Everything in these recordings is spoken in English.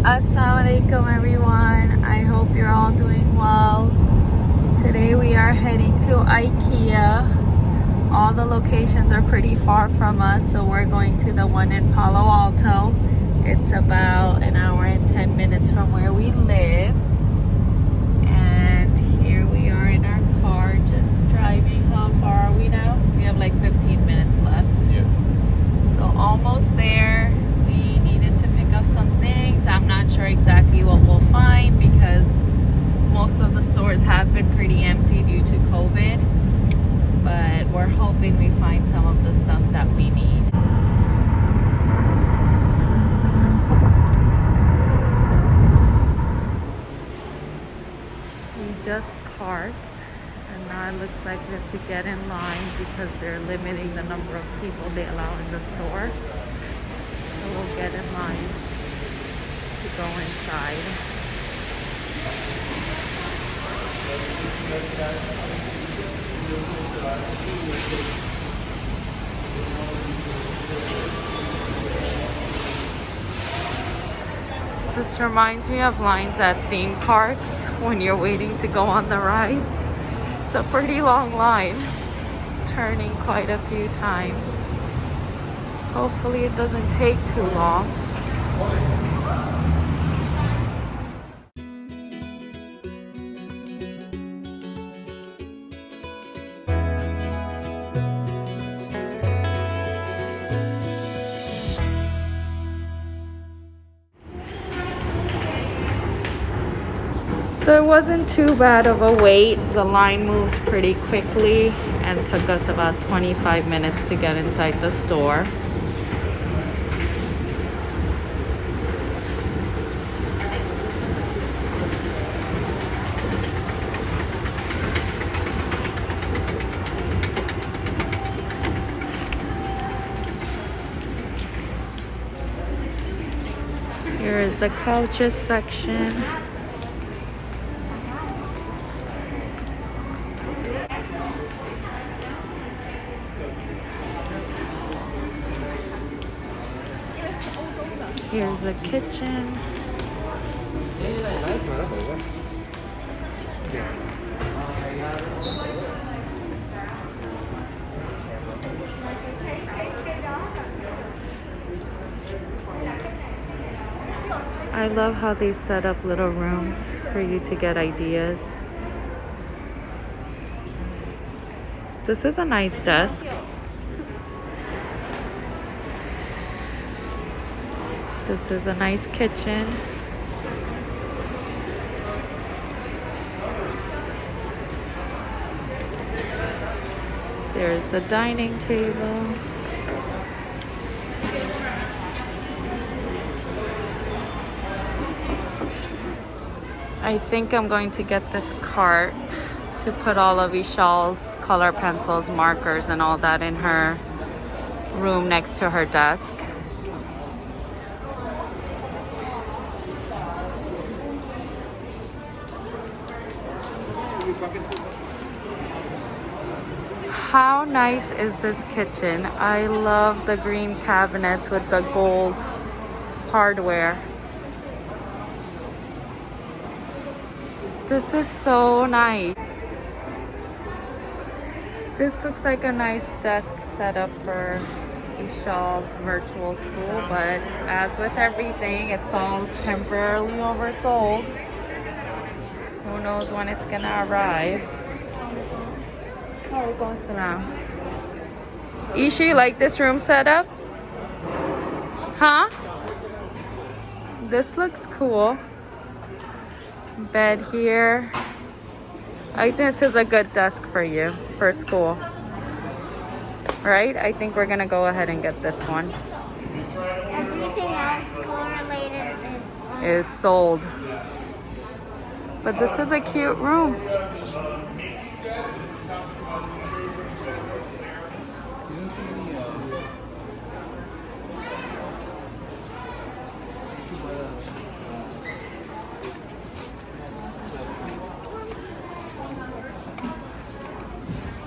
Assalamu alaikum everyone. I hope you're all doing well. Today we are heading to IKEA. All the locations are pretty far from us, so we're going to the one in Palo Alto. It's about an hour and 10 minutes from where we live. And here we are in our car just driving. How far are we now? We have like 15 minutes left. Yeah. So almost there. We needed to pick up some things. I'm not sure exactly what we'll find because most of the stores have been pretty empty due to COVID. But we're hoping we find some of the stuff that we need. We just parked and now it looks like we have to get in line because they're limiting the number of people they allow in the store. So we'll get in line to go inside. This reminds me of lines at theme parks when you're waiting to go on the rides. It's a pretty long line. It's turning quite a few times. Hopefully it doesn't take too long. So it wasn't too bad of a wait. The line moved pretty quickly and took us about 25 minutes to get inside the store. Here is the couches section. Here's a kitchen. I love how they set up little rooms for you to get ideas. This is a nice desk. This is a nice kitchen. There's the dining table. I think I'm going to get this cart to put all of Ishal's color pencils, markers, and all that in her room next to her desk. How nice is this kitchen? I love the green cabinets with the gold hardware. This is so nice. This looks like a nice desk setup for Ishal's virtual school, but as with everything, it's all temporarily oversold. Who knows when it's gonna arrive. Ishi, you like this room setup? Huh? This looks cool. Bed here. I think this is a good desk for you for school. Right? I think we're gonna go ahead and get this one. Everything else school-related is sold. But this is a cute room.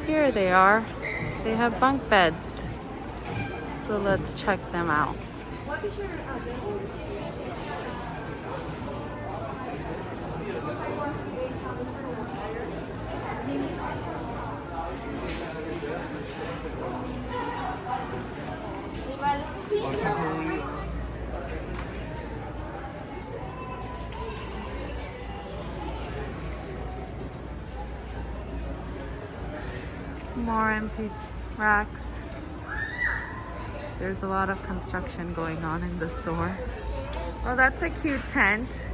Here they are. They have bunk beds. So let's check them out. more empty racks. There's a lot of construction going on in the store. Oh, that's a cute tent.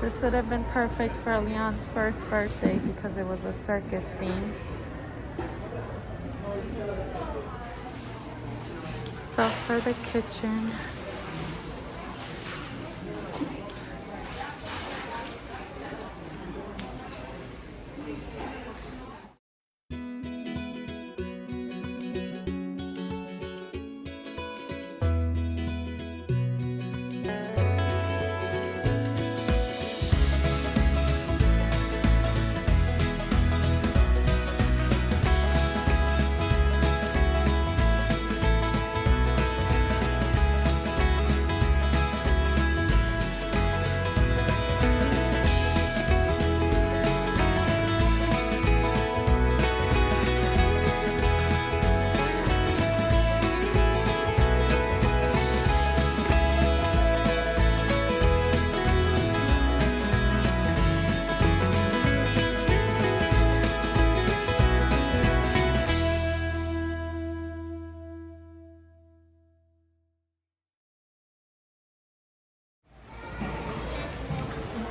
This would have been perfect for Leon's first birthday because it was a circus theme. Stuff for the kitchen.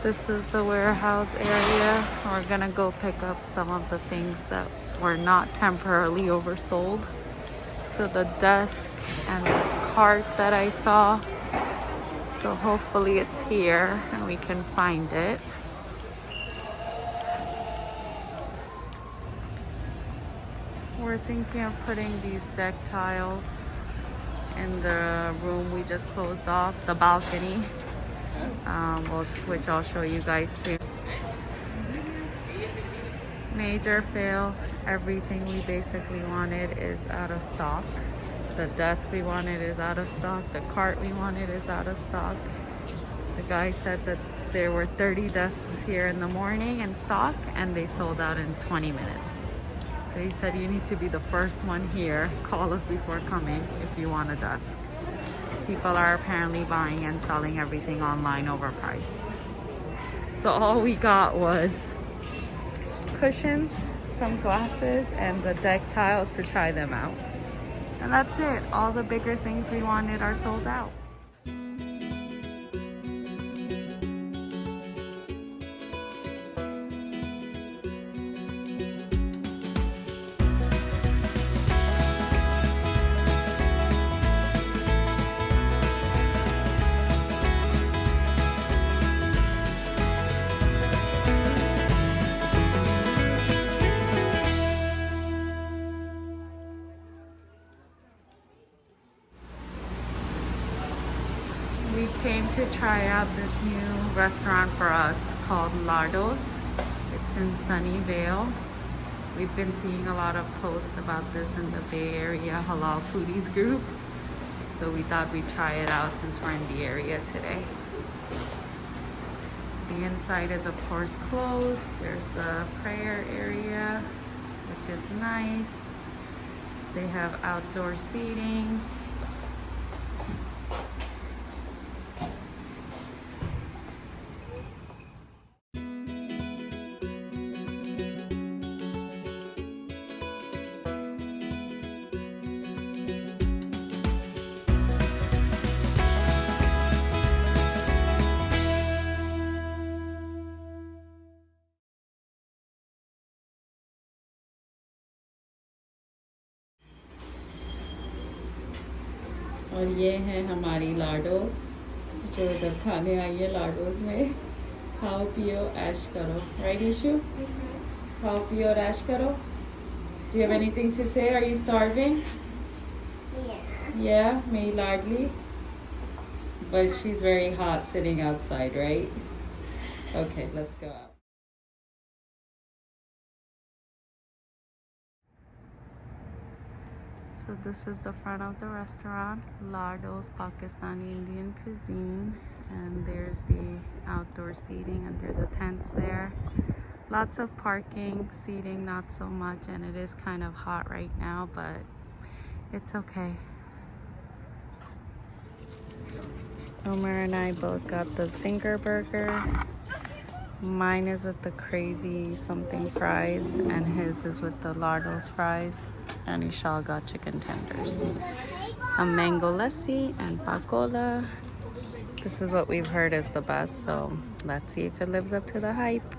This is the warehouse area. We're gonna go pick up some of the things that were not temporarily oversold. So the desk and the cart that I saw. So hopefully it's here and we can find it. We're thinking of putting these deck tiles in the room we just closed off, the balcony. Which I'll show you guys soon. Major fail. Everything we basically wanted is out of stock. The desk we wanted is out of stock. The cart we wanted is out of stock. The guy said that there were 30 desks here in the morning in stock and they sold out in 20 minutes. So he said you need to be the first one here. Call us before coming if you want a desk. People are apparently buying and selling everything online overpriced. So all we got was cushions, some glasses, and the deck tiles to try them out. And that's it. All the bigger things we wanted are sold out. We came to try out this new restaurant for us called Lados. It's in Sunnyvale. We've been seeing a lot of posts about this in the Bay Area Halal Foodies group. So we thought we'd try it out since we're in the area today. The inside is of course closed. There's the prayer area, which is nice. They have outdoor seating. और ये है हमारी लाडो जो इधर खाने आई है लाडोज में खाओ पियो ऐश करो राइट इशू खाओ पियो और ऐश करो Do you have anything to say? Are you starving? Yeah, मेरी लाडली But she's very hot sitting outside, right? Okay, let's go out. So this is the front of the restaurant, Lados Pakistani Indian cuisine, and there's the outdoor seating under the tents there. Lots of parking, seating not so much, and it is kind of hot right now, but it's okay. Omer and I both got the Zinger burger. Mine is with the crazy something fries, and his is with the Lados fries. And Ishal got chicken tenders. Some mango lassi and pakola. This is what we've heard is the best, so let's see if it lives up to the hype.